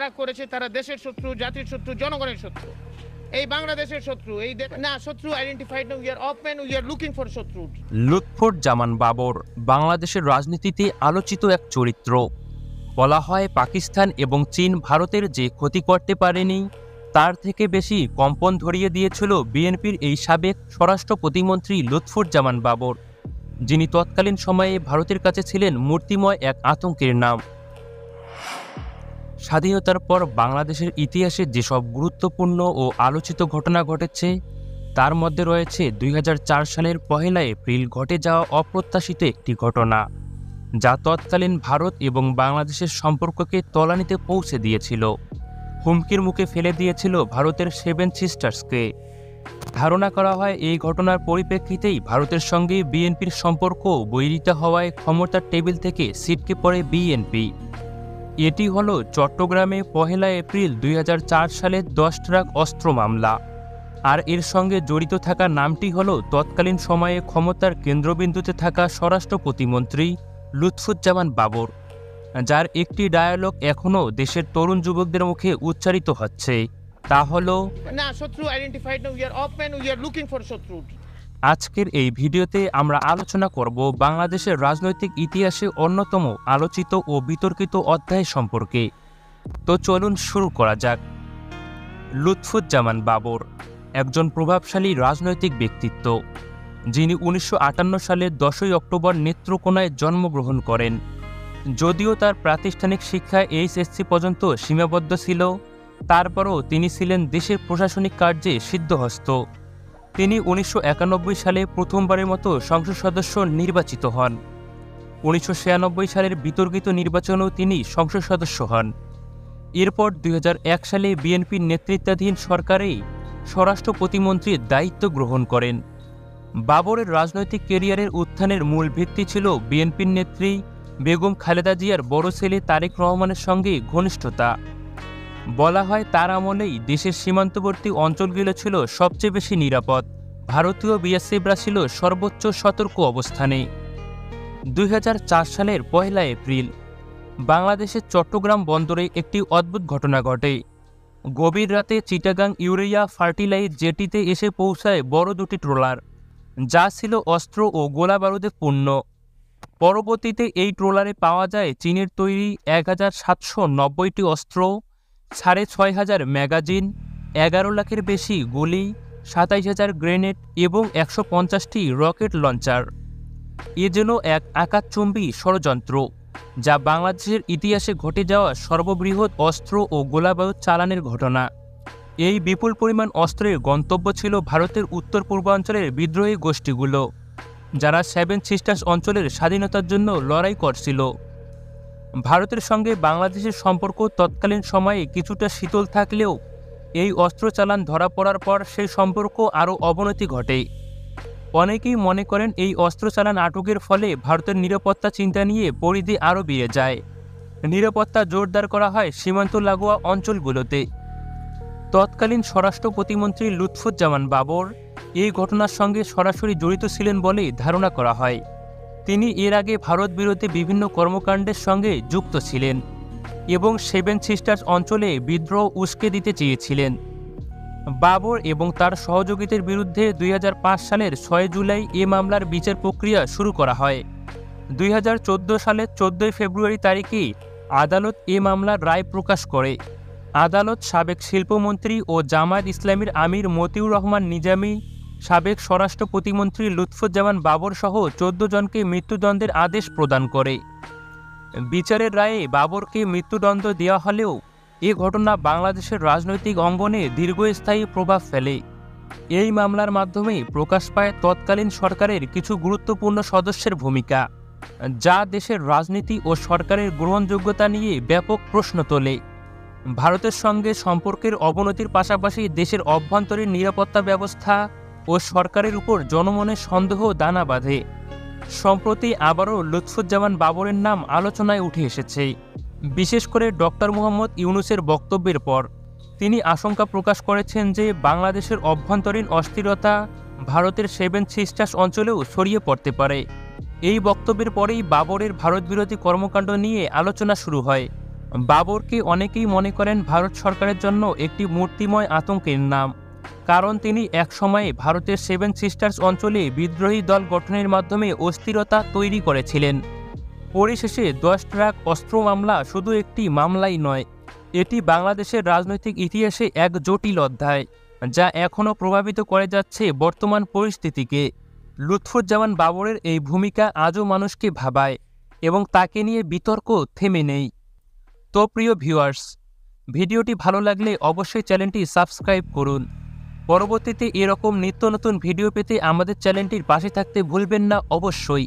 যারা করেছে তারা দেশের শত্রু, জাতির শত্রু, জনগণের শত্রু। এই বাংলাদেশের শত্রু, এই না শত্রু আইডেন্টিফাইড না, we are open, we are looking for শত্রু। লুৎফুজ্জামান বাবর বাংলাদেশের রাজনীতিতে আলোচিত এক চরিত্র। বলা হয় পাকিস্তান এবং চীন ভারতের যে ক্ষতি করতে পারেনি তার থেকে বেশি কম্পন ধরিয়ে দিয়েছিল বিএনপির এই সাবেক স্বরাষ্ট্র প্রতিমন্ত্রী লুৎফুজ্জামান বাবর, যিনি তৎকালীন সময়ে ভারতের কাছে ছিলেন মূর্তিময় এক আতঙ্কের নাম। স্বাধীনতার পর বাংলাদেশের ইতিহাসে যেসব গুরুত্বপূর্ণ ও আলোচিত ঘটনা ঘটেছে তার মধ্যে রয়েছে ২০০৪ সালের ১ এপ্রিল ঘটে যাওয়া অপ্রত্যাশিত একটি ঘটনা, যা তৎকালীন ভারত এবং বাংলাদেশের সম্পর্ককে তলানিতে পৌঁছে দিয়েছিল, হুমকির মুখে ফেলে দিয়েছিল ভারতের 7 সিস্টার্সকে। ধারণা করা হয় এই ঘটনার পরিপ্রেক্ষিতেই ভারতের সঙ্গে বিএনপির সম্পর্ক বৈরিত হওয়ায় ক্ষমতার টেবিল থেকে ছিটকে পড়ে বিএনপি। এটি হল চট্টগ্রামে ১ এপ্রিল ২০০৪ সালের ১০ ট্রাক অস্ত্র মামলা। আর এর সঙ্গে জড়িত থাকা নামটি হল তৎকালীন সময়ে ক্ষমতার কেন্দ্রবিন্দুতে থাকা স্বরাষ্ট্র প্রতিমন্ত্রী লুৎফুজ্জামান বাবর, যার একটি ডায়ালগ এখনও দেশের তরুণ যুবকদের মুখে উচ্চারিত হচ্ছে, তা হল না শত্রু আইডেন্টিফাইড না, we are open, we are looking for শত্রু। আজকের এই ভিডিওতে আমরা আলোচনা করব বাংলাদেশের রাজনৈতিক ইতিহাসে অন্যতম আলোচিত ও বিতর্কিত অধ্যায় সম্পর্কে। তো চলুন শুরু করা যাক। লুৎফুজ্জামান বাবর একজন প্রভাবশালী রাজনৈতিক ব্যক্তিত্ব, যিনি ১৯৫৮ সালের ১০ই অক্টোবর নেত্রকোনায় জন্মগ্রহণ করেন। যদিও তার প্রাতিষ্ঠানিক শিক্ষা এইচএসসি পর্যন্ত সীমাবদ্ধ ছিল, তারপরও তিনি ছিলেন দেশের প্রশাসনিক কার্যে সিদ্ধহস্ত। তিনি ১৯৯১ সালে প্রথমবারের মতো সংসদ সদস্য নির্বাচিত হন। ১৯৯৬ সালের বিতর্কিত নির্বাচনেও তিনি সংসদ সদস্য হন। এরপর ২০০১ সালে বিএনপির নেতৃত্বাধীন সরকারেই স্বরাষ্ট্র প্রতিমন্ত্রীর দায়িত্ব গ্রহণ করেন। বাবরের রাজনৈতিক ক্যারিয়ারের উত্থানের মূল ভিত্তি ছিল বিএনপির নেত্রী বেগম খালেদা জিয়ার বড় ছেলে তারেক রহমানের সঙ্গে ঘনিষ্ঠতা। বলা হয় তার আমলেই দেশের সীমান্তবর্তী অঞ্চলগুলো ছিল সবচেয়ে বেশি নিরাপদ, ভারতীয় বিএসএফরা ছিল সর্বোচ্চ সতর্ক অবস্থানে। ২০০৪ সালের ১ এপ্রিল বাংলাদেশের চট্টগ্রাম বন্দরে একটি অদ্ভুত ঘটনা ঘটে। গভীর রাতে চিটাগাং ইউরেয়া ফার্টিলাইজ জেটিতে এসে পৌঁছায় বড় দুটি ট্রলার, যা ছিল অস্ত্র ও গোলাবারুদে পূর্ণ। পরবর্তীতে এই ট্রলারে পাওয়া যায় চীনের তৈরি ১৭৯০টি অস্ত্র, ৬,৫০০ ম্যাগাজিন, ১১ লাখের বেশি গুলি, ২৭,০০০ গ্রেনেড এবং ১৫০টি রকেট লঞ্চার। এ যেন এক আকাশচুম্বী ষড়যন্ত্র, যা বাংলাদেশের ইতিহাসে ঘটে যাওয়া সর্ববৃহৎ অস্ত্র ও গোলাবারুদ চালানের ঘটনা। এই বিপুল পরিমাণ অস্ত্রের গন্তব্য ছিল ভারতের উত্তর পূর্বাঞ্চলের বিদ্রোহী গোষ্ঠীগুলো, যারা 7 সিস্টার্স অঞ্চলের স্বাধীনতার জন্য লড়াই করছিল। ভারতের সঙ্গে বাংলাদেশের সম্পর্ক তৎকালীন সময়ে কিছুটা শীতল থাকলেও এই অস্ত্র চালান ধরা পড়ার পর সেই সম্পর্ক আরও অবনতি ঘটে। অনেকেই মনে করেন এই অস্ত্র চালান আটকের ফলে ভারতের নিরাপত্তা চিন্তা নিয়ে পরিধি আরও বেড়ে যায়। নিরাপত্তা জোরদার করা হয় সীমান্ত লাগোয়া অঞ্চলগুলোতে। তৎকালীন স্বরাষ্ট্র প্রতিমন্ত্রী লুৎফুজ্জামান বাবর এই ঘটনার সঙ্গে সরাসরি জড়িত ছিলেন বলে ধারণা করা হয়। তিনি এর আগে ভারত বিরোধী বিভিন্ন কর্মকাণ্ডের সঙ্গে যুক্ত ছিলেন এবং 7 সিস্টার্স অঞ্চলে বিদ্রোহ উস্কে দিতে চেয়েছিলেন। বাবর এবং তার সহযোগীদের বিরুদ্ধে ২০০৫ সালের ৬ জুলাই এ মামলার বিচার প্রক্রিয়া শুরু করা হয়। ২০১৪ সালের ১৪ ফেব্রুয়ারি তারিখে আদালত এ মামলার রায় প্রকাশ করে। আদালত সাবেক শিল্পমন্ত্রী ও জামায়াত ইসলামীর আমির মতিউর রহমান নিজামী, সাবেক স্বরাষ্ট্র প্রতিমন্ত্রী লুৎফুজ্জামান বাবর সহ ১৪ জনকে মৃত্যুদণ্ডের আদেশ প্রদান করে। বিচারের রায়ে বাবরকে মৃত্যুদণ্ড দেওয়া হলেও এ ঘটনা বাংলাদেশের রাজনৈতিক অঙ্গনে দীর্ঘস্থায়ী প্রভাব ফেলে। এই মামলার মাধ্যমে প্রকাশ পায় তৎকালীন সরকারের কিছু গুরুত্বপূর্ণ সদস্যের ভূমিকা, যা দেশের রাজনীতি ও সরকারের গ্রহণযোগ্যতা নিয়ে ব্যাপক প্রশ্ন তোলে। ভারতের সঙ্গে সম্পর্কের অবনতির পাশাপাশি দেশের অভ্যন্তরীণ নিরাপত্তা ব্যবস্থা ও সরকারের উপর জনমনে সন্দেহ দানা বাঁধে। সম্প্রতি আবারও লুৎফুজ্জামান বাবরের নাম আলোচনায় উঠে এসেছে, বিশেষ করে ডক্টর মোহাম্মদ ইউনূসের বক্তব্যের পর। তিনি আশঙ্কা প্রকাশ করেছেন যে বাংলাদেশের অভ্যন্তরীণ অস্থিরতা ভারতের 7 সিস্টার্স অঞ্চলেও ছড়িয়ে পড়তে পারে। এই বক্তব্যের পরেই বাবরের ভারত বিরোধী কর্মকাণ্ড নিয়ে আলোচনা শুরু হয়। বাবরকে অনেকেই মনে করেন ভারত সরকারের জন্য একটি মূর্তিময় আতঙ্কের নাম, কারণ তিনি একসময়ে ভারতের 7 সিস্টার্স অঞ্চলে বিদ্রোহী দল গঠনের মাধ্যমে অস্থিরতা তৈরি করেছিলেন। পরিশেষে 10 ট্রাক অস্ত্র মামলা শুধু একটি মামলাই নয়, এটি বাংলাদেশের রাজনৈতিক ইতিহাসে এক জটিল অধ্যায়, যা এখনও প্রভাবিত করে যাচ্ছে বর্তমান পরিস্থিতিকে। লুৎফুজ্জামান বাবরের এই ভূমিকা আজও মানুষকে ভাবায় এবং তাকে নিয়ে বিতর্ক থেমে নেই। তো প্রিয় ভিউয়ার্স, ভিডিওটি ভালো লাগলে অবশ্যই চ্যানেলটি সাবস্ক্রাইব করুন। পরবর্তীতে এরকম নিত্য নতুন ভিডিও পেতে আমাদের চ্যানেলটির পাশে থাকতে ভুলবেন না অবশ্যই।